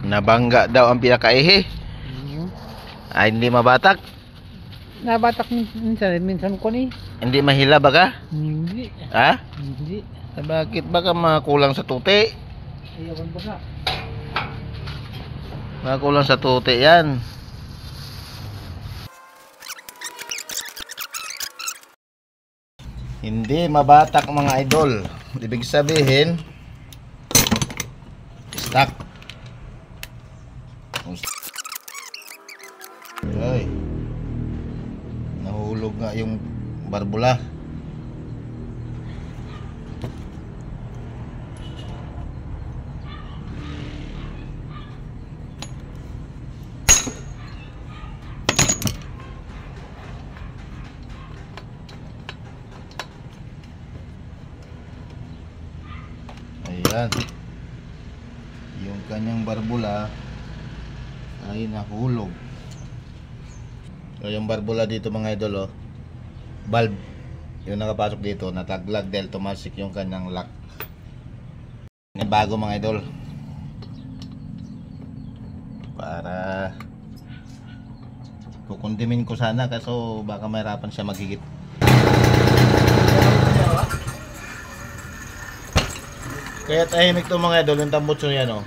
Nabangga daw ang pinakaihi. Ay, hindi mabatak. Nabatak minsan ko ni. Hindi mahila ba ka? Hindi. Ha? Hindi. Bakit baka makulang sa tuti? Ayawan ba ka? Makulang sa tuti yan. Hindi mabatak mga idol. Ibig sabihin stuck. Ay. Nahulog nga yung barbula. Ayan. Yung kanyang barbula ay nahulog. So, yung barbula dito mga idol, oh, valve yung nakapasok dito, nataglag dahil tumasik yung kanyang lock. Bago mga idol, para kukundimin ko sana kaso baka mahirapan siya maghigit. Kaya tahimik to mga idol, yung tambutso niya, no?